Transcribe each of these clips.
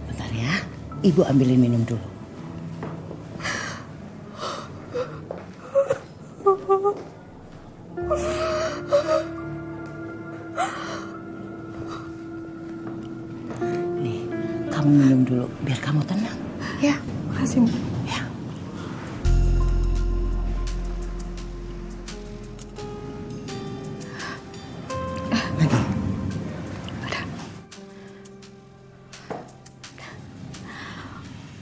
Bentar ya, Ibu ambilin minum dulu. Nih, kamu minum dulu biar kamu tenang. Ya, makasih Bu. Ya. Lagi.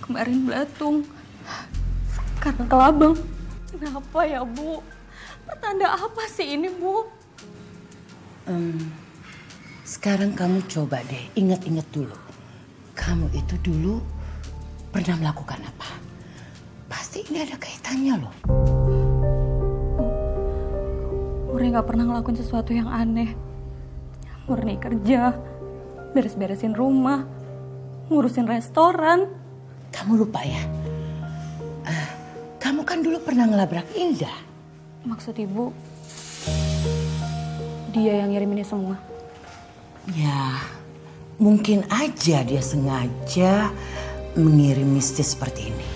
Kemarin belatung karena kelabang. Kenapa ya Bu? Pertanda apa sih ini Bu? Sekarang kamu coba deh ingat-ingat dulu. Kamu itu dulu pernah melakukan apa? Pasti ini ada kaitannya loh. Murni gak pernah ngelakuin sesuatu yang aneh. Murni kerja, beres-beresin rumah, ngurusin restoran. Kamu lupa ya? Kamu kan dulu pernah ngelabrak Indah. Maksud Ibu, dia yang ngirim ini semua? Ya, mungkin aja dia sengaja mengirim mistis seperti ini.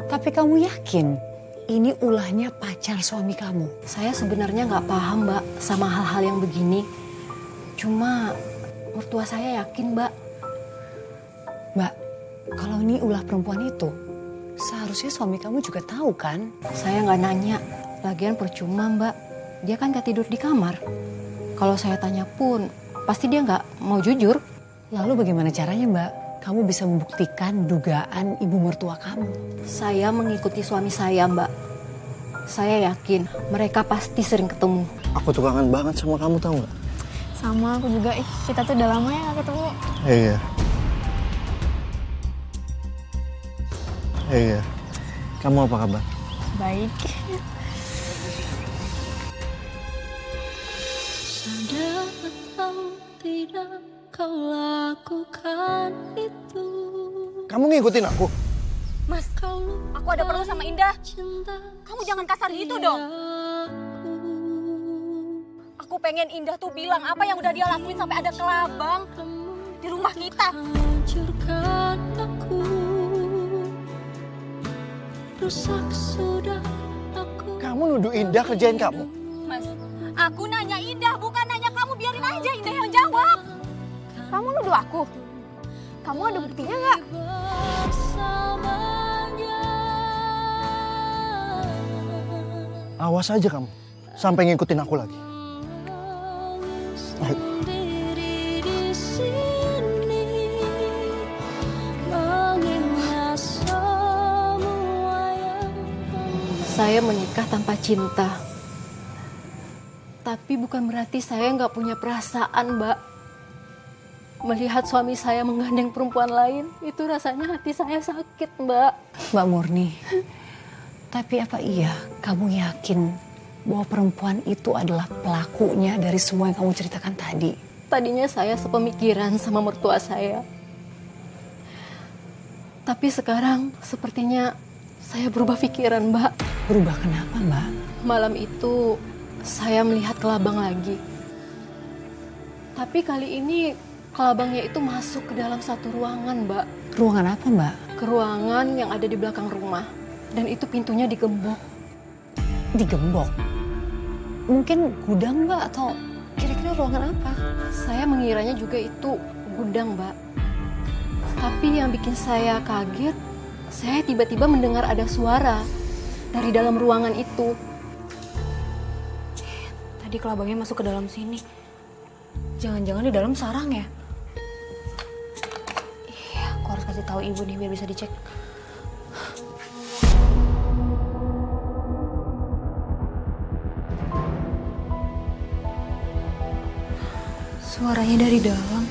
Tapi kamu yakin ini ulahnya pacar suami kamu? Saya sebenarnya nggak paham, Mbak, sama hal-hal yang begini. Cuma mertua saya yakin, Mbak. Mbak, kalau ini ulah perempuan itu, seharusnya suami kamu juga tahu kan? Saya nggak nanya. Lagian percuma, Mbak. Dia kan nggak tidur di kamar. Kalau saya tanya pun, pasti dia nggak mau jujur. Lalu bagaimana caranya, Mbak? Kamu bisa membuktikan dugaan ibu mertua kamu. Saya mengikuti suami saya, Mbak. Saya yakin mereka pasti sering ketemu. Aku tuh kangen banget sama kamu, tahu nggak? Sama aku juga, kita tuh udah lama ya gak ketemu. Iya. Iya. Kamu apa kabar? Baik. Sadar atau tidak kau lakukan itu. Kamu ngikutin aku? Mas, aku ada perlu sama Indah. Kamu jangan kasar gitu dong. Aku pengen Indah tuh bilang apa yang udah dia lakuin sampai ada kelabang di rumah kita. Hancurkan aku. Rusak sudah aku. Kamu nuduh Indah kerjain kamu? Mas, aku nanya Indah, bukan nanya kamu. Biarin aja Indah yang jawab. Kamu nuduh aku? Kamu ada buktinya nggak? Awas aja kamu, sampai ngikutin aku lagi. Ayo. Sendiri di sini, mengingat semua yang Saya menikah tanpa cinta. Tapi bukan berarti saya nggak punya perasaan, Mbak. Melihat suami saya menggandeng perempuan lain, itu rasanya hati saya sakit, Mbak. Mbak Murni, tapi apa iya kamu yakin bahwa perempuan itu adalah pelakunya dari semua yang kamu ceritakan tadi? Tadinya saya sepemikiran sama mertua saya. Tapi sekarang sepertinya saya berubah pikiran, Mbak. Berubah kenapa, Mbak? Malam itu saya melihat kelabang lagi. Tapi kali ini kelabangnya itu masuk ke dalam satu ruangan, Mbak. Ruangan apa, Mbak? Ke ruangan yang ada di belakang rumah. Dan itu pintunya digembok. Digembok? Mungkin gudang, Mbak, atau kira-kira ruangan apa? Saya mengiranya juga itu gudang, Mbak. Tapi yang bikin saya kaget, saya tiba-tiba mendengar ada suara dari dalam ruangan itu. Tadi kelabangnya masuk ke dalam sini. Jangan-jangan di dalam sarang ya? Iya, aku harus kasih tahu ibu nih biar bisa dicek. Suaranya dari dalam.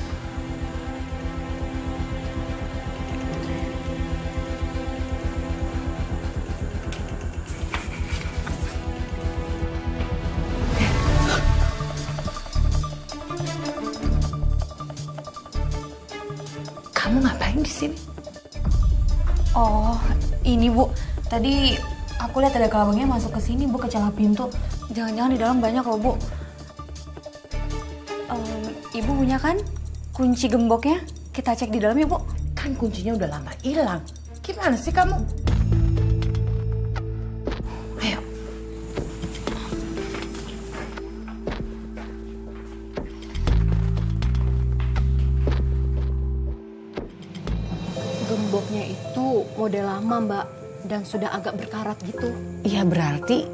Kamu ngapain di sini? Oh, ini Bu. Tadi Aku lihat ada kelabangnya masuk ke sini, Bu, ke celah pintu. Jangan-jangan di dalam banyak loh, Bu. Ibu punya kan kunci gemboknya? Kita cek di dalam ya, Bu. Kan kuncinya udah lama hilang. Gimana sih kamu? Ayo. Gemboknya itu model lama, Mbak, dan sudah agak berkarat gitu. Ya berarti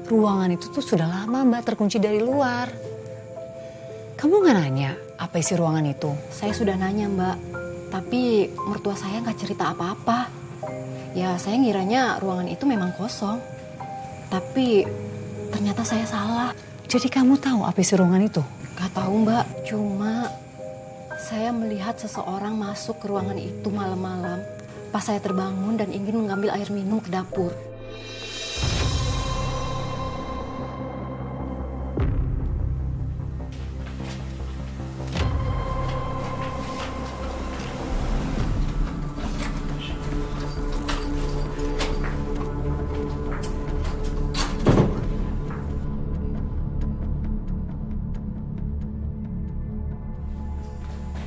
ruangan itu tuh sudah lama Mbak terkunci dari luar. Kamu nggak nanya apa isi ruangan itu? Saya sudah nanya, Mbak, tapi mertua saya nggak cerita apa-apa. Ya, saya ngiranya ruangan itu memang kosong. Tapi ternyata saya salah. Jadi kamu tahu apa isi ruangan itu? Gak tahu, Mbak, cuma saya melihat seseorang masuk ke ruangan itu malam-malam pas saya terbangun dan ingin mengambil air minum ke dapur.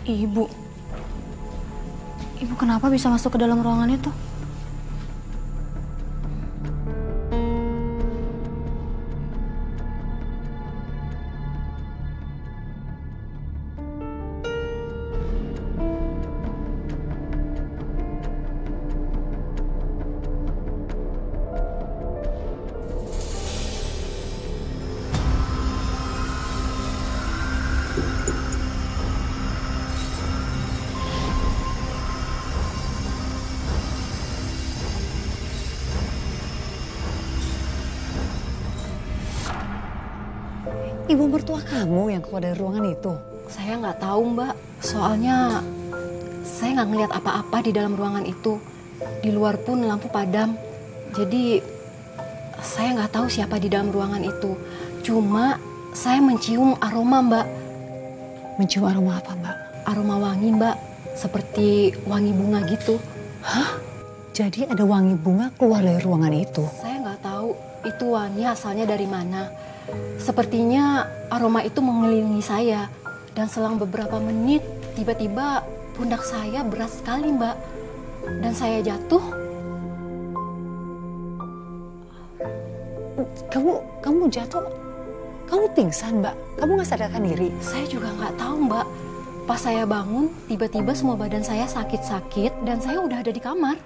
Ibu kenapa bisa masuk ke dalam ruangan itu? Ibu mertua kamu yang keluar dari ruangan itu? Saya nggak tahu, Mbak. Soalnya saya nggak ngelihat apa-apa di dalam ruangan itu. Di luar pun lampu padam. Jadi saya nggak tahu siapa di dalam ruangan itu. Cuma saya mencium aroma, Mbak. Mencium aroma apa Mbak? Aroma wangi, Mbak. Seperti wangi bunga gitu. Hah? Jadi ada wangi bunga keluar dari ruangan itu? Saya nggak tahu itu wangi asalnya dari mana. Sepertinya aroma itu mengelilingi saya. Dan selang beberapa menit, tiba-tiba pundak saya berat sekali, Mbak. Dan saya jatuh. Kamu jatuh? Kamu pingsan, Mbak? Kamu nggak sadarkan diri? Saya juga nggak tahu, Mbak. Pas saya bangun, tiba-tiba semua badan saya sakit-sakit dan saya udah ada di kamar.